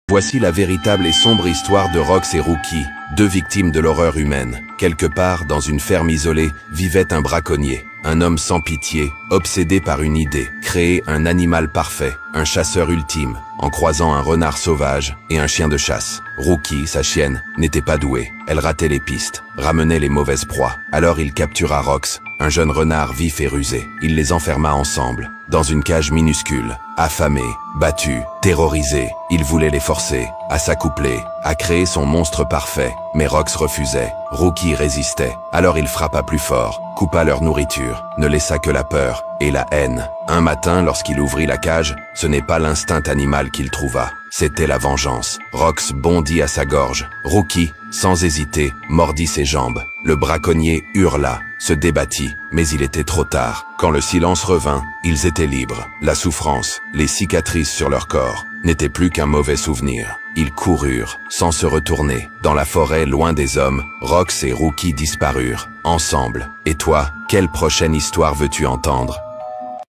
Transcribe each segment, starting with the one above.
Voici la véritable et sombre histoire de Rox et Rookie, deux victimes de l'horreur humaine. Quelque part, dans une ferme isolée, vivait un braconnier, un homme sans pitié, obsédé par une idée, créer un animal parfait, un chasseur ultime, en croisant un renard sauvage et un chien de chasse. Rookie, sa chienne, n'était pas douée. Elle ratait les pistes, ramenait les mauvaises proies. Alors il captura Rox, un jeune renard vif et rusé. Il les enferma ensemble, dans une cage minuscule. Affamé, battu, terrorisé, il voulait les forcer à s'accoupler, à créer son monstre parfait. Mais Rox refusait, Rookie résistait. Alors il frappa plus fort, coupa leur nourriture, ne laissa que la peur et la haine. Un matin, lorsqu'il ouvrit la cage, ce n'est pas l'instinct animal qu'il trouva, c'était la vengeance. Rox bondit à sa gorge. Rookie, sans hésiter, mordit ses jambes. Le braconnier hurla, se débattit, mais il était trop tard. Quand le silence revint, ils étaient libres. La souffrance, les cicatrices sur leur corps, n'étaient plus qu'un mauvais souvenir. Ils coururent, sans se retourner. Dans la forêt, loin des hommes, Rox et Rookie disparurent, ensemble. Et toi, quelle prochaine histoire veux-tu entendre ?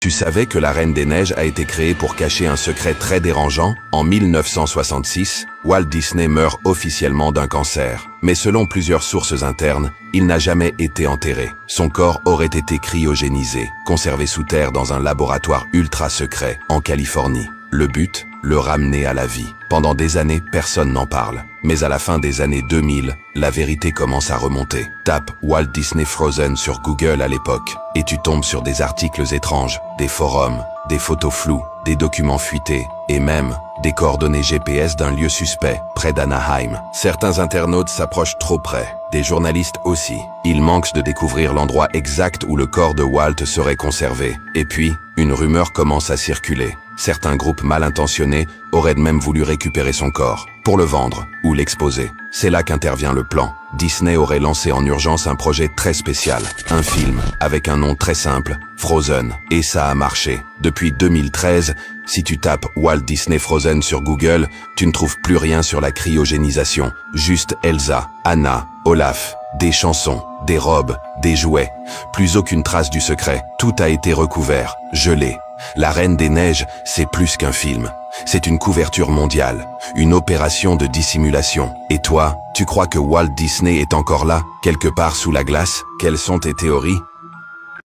Tu savais que la Reine des Neiges a été créée pour cacher un secret très dérangeant? En 1966, Walt Disney meurt officiellement d'un cancer. Mais selon plusieurs sources internes, il n'a jamais été enterré. Son corps aurait été cryogénisé, conservé sous terre dans un laboratoire ultra secret en Californie. Le but? Le ramener à la vie. Pendant des années, personne n'en parle. Mais à la fin des années 2000, la vérité commence à remonter. Tape Walt Disney Frozen sur Google à l'époque, et tu tombes sur des articles étranges, des forums, des photos floues, des documents fuités, et même des coordonnées GPS d'un lieu suspect, près d'Anaheim. Certains internautes s'approchent trop près, des journalistes aussi. Ils manquent de découvrir l'endroit exact où le corps de Walt serait conservé. Et puis, une rumeur commence à circuler. Certains groupes mal intentionnés auraient même voulu récupérer son corps, pour le vendre ou l'exposer. C'est là qu'intervient le plan. Disney aurait lancé en urgence un projet très spécial, un film avec un nom très simple, Frozen. Et ça a marché. Depuis 2013, si tu tapes Walt Disney Frozen sur Google, tu ne trouves plus rien sur la cryogénisation. Juste Elsa, Anna, Olaf, des chansons, des robes, des jouets. Plus aucune trace du secret. Tout a été recouvert, gelé. La Reine des Neiges, c'est plus qu'un film. C'est une couverture mondiale, une opération de dissimulation. Et toi, tu crois que Walt Disney est encore là, quelque part sous la glace? Quelles sont tes théories?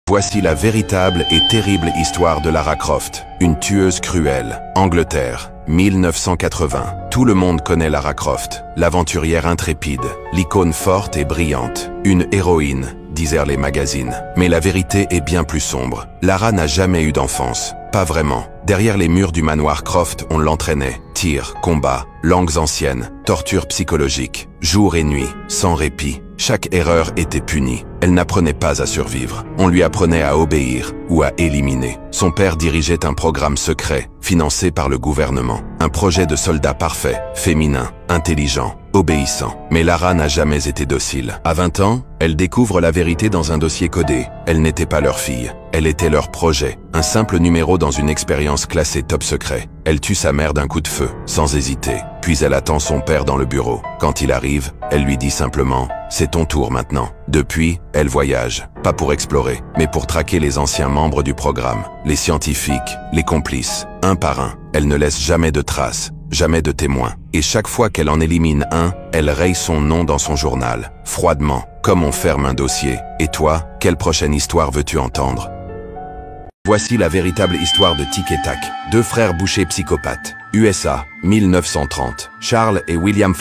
Voici la véritable et terrible histoire de Lara Croft, une tueuse cruelle. Angleterre, 1980. Tout le monde connaît Lara Croft, l'aventurière intrépide, l'icône forte et brillante, une héroïne, disaient les magazines. Mais la vérité est bien plus sombre. Lara n'a jamais eu d'enfance, pas vraiment. Derrière les murs du manoir Croft, on l'entraînait. Tirs, combats, langues anciennes, tortures psychologiques, jour et nuit, sans répit. Chaque erreur était punie. Elle n'apprenait pas à survivre. On lui apprenait à obéir ou à éliminer. Son père dirigeait un programme secret, financé par le gouvernement. Un projet de soldat parfait, féminin, intelligent, obéissant. Mais Lara n'a jamais été docile. À 20 ans, elle découvre la vérité dans un dossier codé. Elle n'était pas leur fille. Elle était leur projet. Un simple numéro dans une expérience classée top secret. Elle tue sa mère d'un coup de feu, sans hésiter. Puis elle attend son père dans le bureau. Quand il arrive, elle lui dit simplement « C'est ton tour maintenant ». Depuis, elle voyage. Pas pour explorer, mais pour traquer les anciens membres du programme. Les scientifiques, les complices, un par un. Elle ne laisse jamais de traces, jamais de témoins. Et chaque fois qu'elle en élimine un, elle raye son nom dans son journal. Froidement, comme on ferme un dossier. Et toi, quelle prochaine histoire veux-tu entendre ? Voici la véritable histoire de Tic et Tac, deux frères bouchers psychopathes. USA, 1930. Charles et William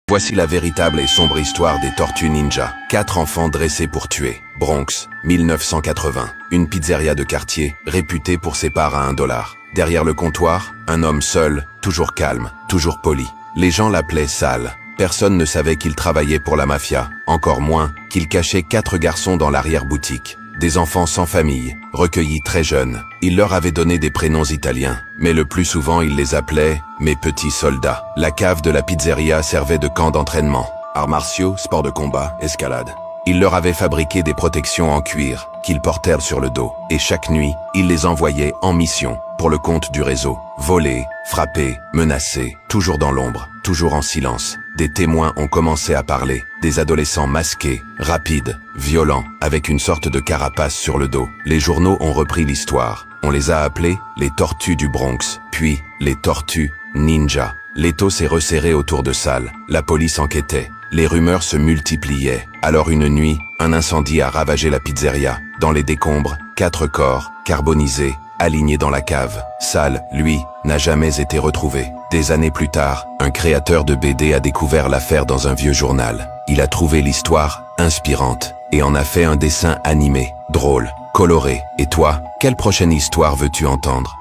Voici la véritable et sombre histoire des Tortues Ninja. 4 enfants dressés pour tuer. Bronx, 1980. Une pizzeria de quartier, réputée pour ses parts à $1. Derrière le comptoir, un homme seul, toujours calme, toujours poli. Les gens l'appelaient Sal. Personne ne savait qu'il travaillait pour la mafia, encore moins qu'il cachait 4 garçons dans l'arrière-boutique. Des enfants sans famille, recueillis très jeunes. Il leur avait donné des prénoms italiens, mais le plus souvent il les appelait « mes petits soldats ». La cave de la pizzeria servait de camp d'entraînement. Arts martiaux, sports de combat, escalade. Il leur avait fabriqué des protections en cuir qu'ils portèrent sur le dos. Et chaque nuit, il les envoyait en mission pour le compte du réseau. Voler, frapper, menacer, toujours dans l'ombre, toujours en silence. Des témoins ont commencé à parler. Des adolescents masqués, rapides, violents, avec une sorte de carapace sur le dos. Les journaux ont repris l'histoire. On les a appelés les Tortues du Bronx, puis les Tortues Ninja. L'étau s'est resserré autour de Sal. La police enquêtait. Les rumeurs se multipliaient. Alors une nuit, un incendie a ravagé la pizzeria. Dans les décombres, 4 corps, carbonisés, alignés dans la cave. Sal, lui, n'a jamais été retrouvé. Des années plus tard, un créateur de BD a découvert l'affaire dans un vieux journal. Il a trouvé l'histoire inspirante et en a fait un dessin animé, drôle, coloré. Et toi, quelle prochaine histoire veux-tu entendre?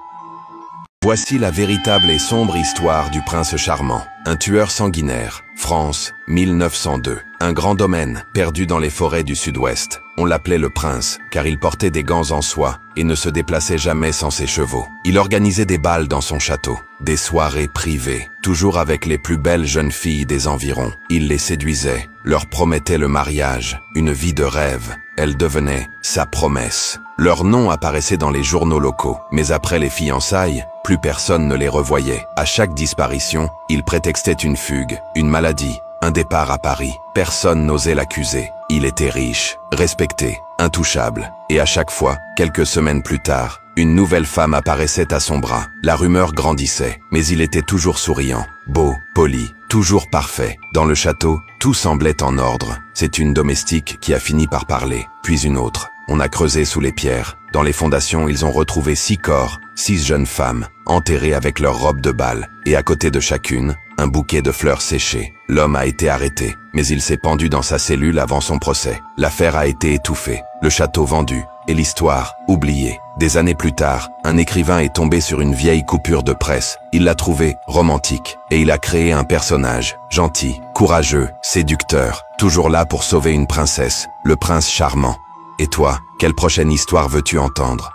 Voici la véritable et sombre histoire du prince charmant. Un tueur sanguinaire. France, 1902. Un grand domaine, perdu dans les forêts du sud-ouest. On l'appelait le prince, car il portait des gants en soie et ne se déplaçait jamais sans ses chevaux. Il organisait des bals dans son château, des soirées privées, toujours avec les plus belles jeunes filles des environs. Il les séduisait, leur promettait le mariage, une vie de rêve. Elle devenait sa promesse. Leur nom apparaissait dans les journaux locaux, mais après les fiançailles, plus personne ne les revoyait. À chaque disparition, il prétextait une fugue, une maladie, un départ à Paris. Personne n'osait l'accuser. Il était riche, respecté, intouchable. Et à chaque fois, quelques semaines plus tard, une nouvelle femme apparaissait à son bras. La rumeur grandissait, mais il était toujours souriant, beau, poli, toujours parfait. Dans le château, tout semblait en ordre. C'est une domestique qui a fini par parler, puis une autre. On a creusé sous les pierres. Dans les fondations, ils ont retrouvé 6 corps, 6 jeunes femmes, enterrées avec leurs robes de bal. Et à côté de chacune, un bouquet de fleurs séchées. L'homme a été arrêté, mais il s'est pendu dans sa cellule avant son procès. L'affaire a été étouffée, le château vendu, et l'histoire oubliée. Des années plus tard, un écrivain est tombé sur une vieille coupure de presse. Il l'a trouvée romantique, et il a créé un personnage, gentil, courageux, séducteur, toujours là pour sauver une princesse, le prince charmant. Et toi, quelle prochaine histoire veux-tu entendre?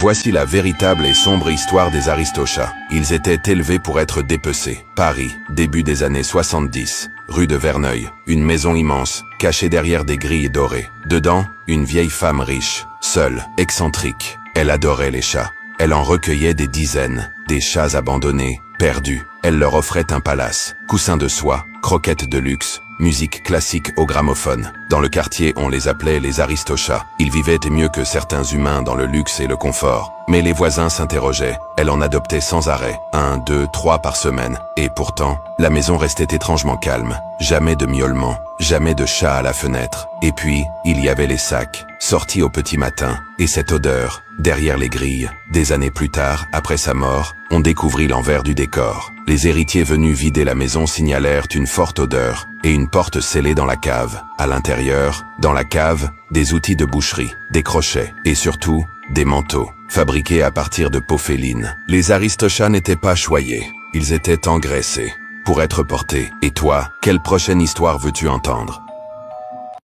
Voici la véritable et sombre histoire des Aristochats. Ils étaient élevés pour être dépecés. Paris, début des années 70. Rue de Verneuil, une maison immense, cachée derrière des grilles dorées. Dedans, une vieille femme riche, seule, excentrique. Elle adorait les chats. Elle en recueillait des dizaines, des chats abandonnés, perdus. Elle leur offrait un palace, coussins de soie, croquettes de luxe, musique classique au gramophone. Dans le quartier, on les appelait les Aristochats. Ils vivaient mieux que certains humains dans le luxe et le confort. Mais les voisins s'interrogeaient. Elle en adoptait sans arrêt, 1, 2, 3 par semaine. Et pourtant, la maison restait étrangement calme. Jamais de miaulement, jamais de chat à la fenêtre. Et puis, il y avait les sacs, sortis au petit matin. Et cette odeur, derrière les grilles. Des années plus tard, après sa mort, on découvrit l'envers du décor. Les héritiers venus vider la maison signalèrent une forte odeur et une porte scellée dans la cave. À l'intérieur, dans la cave, des outils de boucherie, des crochets et surtout, des manteaux, fabriqués à partir de peau féline. Les Aristochats n'étaient pas choyés, ils étaient engraissés pour être portés. Et toi, quelle prochaine histoire veux-tu entendre?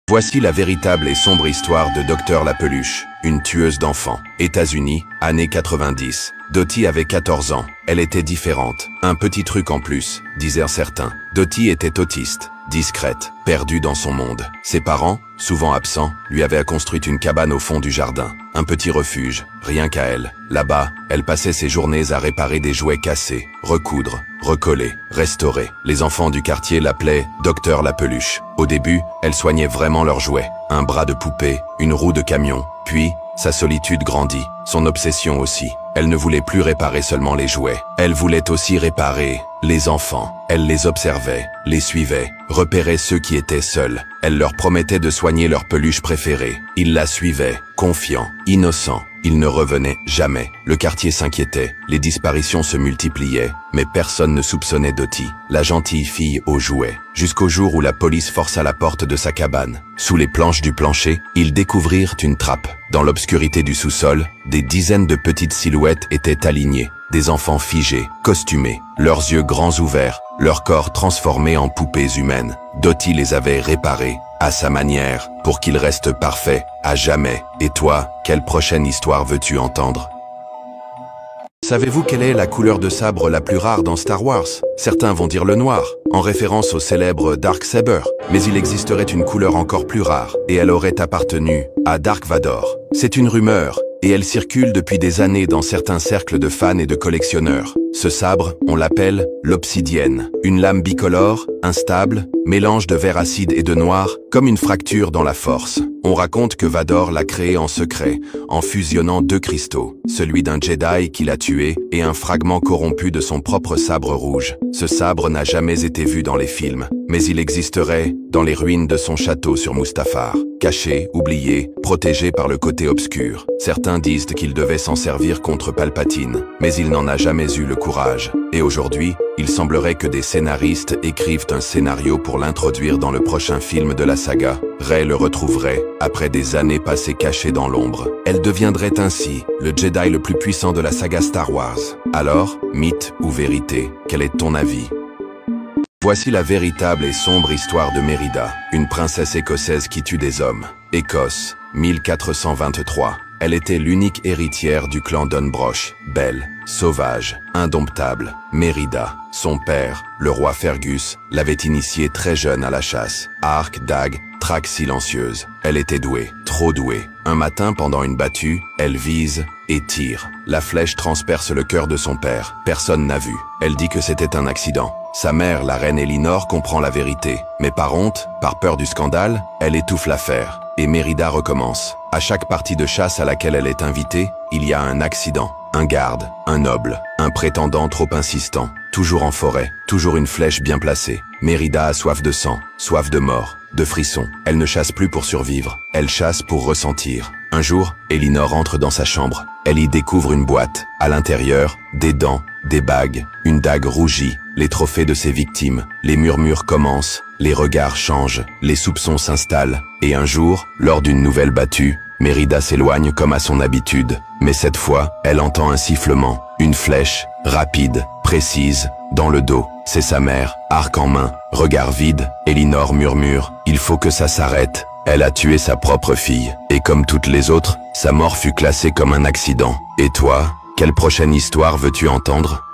Voici la véritable et sombre histoire de Dr la Peluche, une tueuse d'enfants. États-Unis, années 90. Dottie avait 14 ans. Elle était différente. Un petit truc en plus, disaient certains. Dottie était autiste, discrète, perdue dans son monde. Ses parents, souvent absents, lui avaient construit une cabane au fond du jardin. Un petit refuge, rien qu'à elle. Là-bas, elle passait ses journées à réparer des jouets cassés, recoudre, recoller, restaurer. Les enfants du quartier l'appelaient Dr la Peluche. Au début, elle soignait vraiment leurs jouets. Un bras de poupée, une roue de camion. Puis, sa solitude grandit, son obsession aussi. Elle ne voulait plus réparer seulement les jouets. Elle voulait aussi réparer les enfants. Elle les observait, les suivait, repérait ceux qui étaient seuls. Elle leur promettait de soigner leur peluche préférée. Ils la suivaient, confiants, innocents. Ils ne revenaient jamais. Le quartier s'inquiétait. Les disparitions se multipliaient. Mais personne ne soupçonnait Dottie, la gentille fille aux jouets. Jusqu'au jour où la police força la porte de sa cabane. Sous les planches du plancher, ils découvrirent une trappe. Dans l'obscurité du sous-sol, des dizaines de petites silhouettes étaient alignées. Des enfants figés, costumés, leurs yeux grands ouverts, leur corps transformés en poupées humaines. Dottie les avait réparés, à sa manière, pour qu'ils restent parfaits, à jamais. Et toi, quelle prochaine histoire veux-tu entendre? Savez-vous quelle est la couleur de sabre la plus rare dans Star Wars? Certains vont dire le noir, en référence au célèbre Darksaber. Mais il existerait une couleur encore plus rare, et elle aurait appartenu à Dark Vador. C'est une rumeur, et elle circule depuis des années dans certains cercles de fans et de collectionneurs. Ce sabre, on l'appelle l'obsidienne. Une lame bicolore, instable, mélange de vert acide et de noir, comme une fracture dans la force. On raconte que Vador l'a créé en secret, en fusionnant deux cristaux, celui d'un Jedi qui l'a tué et un fragment corrompu de son propre sabre rouge. Ce sabre n'a jamais été vu dans les films, mais il existerait dans les ruines de son château sur Mustafar. Caché, oublié, protégé par le côté obscur. Certains disent qu'il devait s'en servir contre Palpatine, mais il n'en a jamais eu le courage. Et aujourd'hui, il semblerait que des scénaristes écrivent un scénario pour l'introduire dans le prochain film de la saga. Rey le retrouverait, après des années passées cachées dans l'ombre. Elle deviendrait ainsi le Jedi le plus puissant de la saga Star Wars. Alors, mythe ou vérité, quel est ton avis? Voici la véritable et sombre histoire de Mérida, une princesse écossaise qui tue des hommes. Écosse, 1423. Elle était l'unique héritière du clan Dunbroch, belle, sauvage, indomptable. Mérida, son père, le roi Fergus, l'avait initiée très jeune à la chasse. Arc, dague, traque silencieuse. Elle était douée, trop douée. Un matin, pendant une battue, elle vise et tire. La flèche transperce le cœur de son père. Personne n'a vu. Elle dit que c'était un accident. Sa mère, la reine Elinor, comprend la vérité. Mais par honte, par peur du scandale, elle étouffe l'affaire. Et Mérida recommence. À chaque partie de chasse à laquelle elle est invitée, il y a un accident. Un garde, un noble, un prétendant trop insistant. Toujours en forêt, toujours une flèche bien placée. Mérida a soif de sang, soif de mort, de frissons. Elle ne chasse plus pour survivre, elle chasse pour ressentir. Un jour, Elinor entre dans sa chambre. Elle y découvre une boîte. À l'intérieur, des dents, des bagues, une dague rougie, les trophées de ses victimes. Les murmures commencent, les regards changent, les soupçons s'installent. Et un jour, lors d'une nouvelle battue, Mérida s'éloigne comme à son habitude. Mais cette fois, elle entend un sifflement, une flèche, rapide, précise, dans le dos. C'est sa mère, arc en main, regard vide. Elinor murmure, il faut que ça s'arrête. Elle a tué sa propre fille. Et comme toutes les autres, sa mort fut classée comme un accident. Et toi, quelle prochaine histoire veux-tu entendre?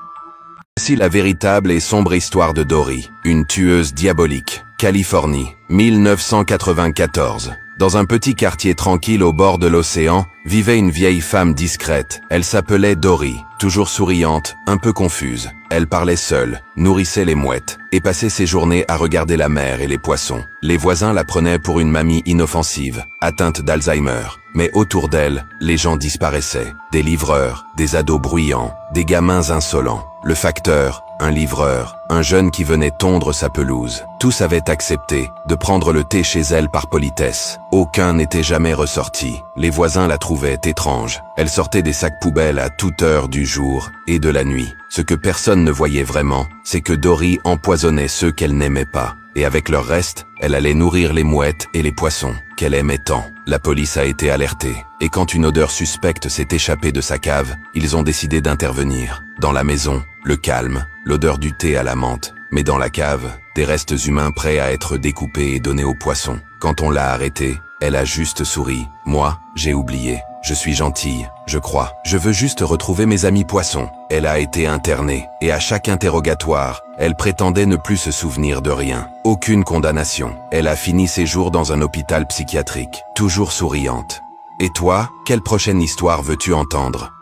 Voici la véritable et sombre histoire de Dory, une tueuse diabolique. Californie, 1994. Dans un petit quartier tranquille au bord de l'océan, vivait une vieille femme discrète. Elle s'appelait Dory, toujours souriante, un peu confuse. Elle parlait seule, nourrissait les mouettes, et passait ses journées à regarder la mer et les poissons. Les voisins la prenaient pour une mamie inoffensive, atteinte d'Alzheimer. Mais autour d'elle, les gens disparaissaient. Des livreurs, des ados bruyants, des gamins insolents. Le facteur, un livreur, un jeune qui venait tondre sa pelouse. Tous avaient accepté de prendre le thé chez elle par politesse. Aucun n'était jamais ressorti. Les voisins la trouvaient étrange. Elle sortait des sacs poubelles à toute heure du jour et de la nuit. Ce que personne ne voyait vraiment, c'est que Dory empoisonnait ceux qu'elle n'aimait pas. Et avec leur reste, elle allait nourrir les mouettes et les poissons qu'elle aimait tant. La police a été alertée, et quand une odeur suspecte s'est échappée de sa cave, ils ont décidé d'intervenir. Dans la maison, le calme, l'odeur du thé à la menthe, mais dans la cave, des restes humains prêts à être découpés et donnés aux poissons. Quand on l'a arrêtée, elle a juste souri. Moi, j'ai oublié. Je suis gentille, je crois. Je veux juste retrouver mes amis poissons. Elle a été internée, et à chaque interrogatoire, elle prétendait ne plus se souvenir de rien. Aucune condamnation. Elle a fini ses jours dans un hôpital psychiatrique, toujours souriante. Et toi, quelle prochaine histoire veux-tu entendre?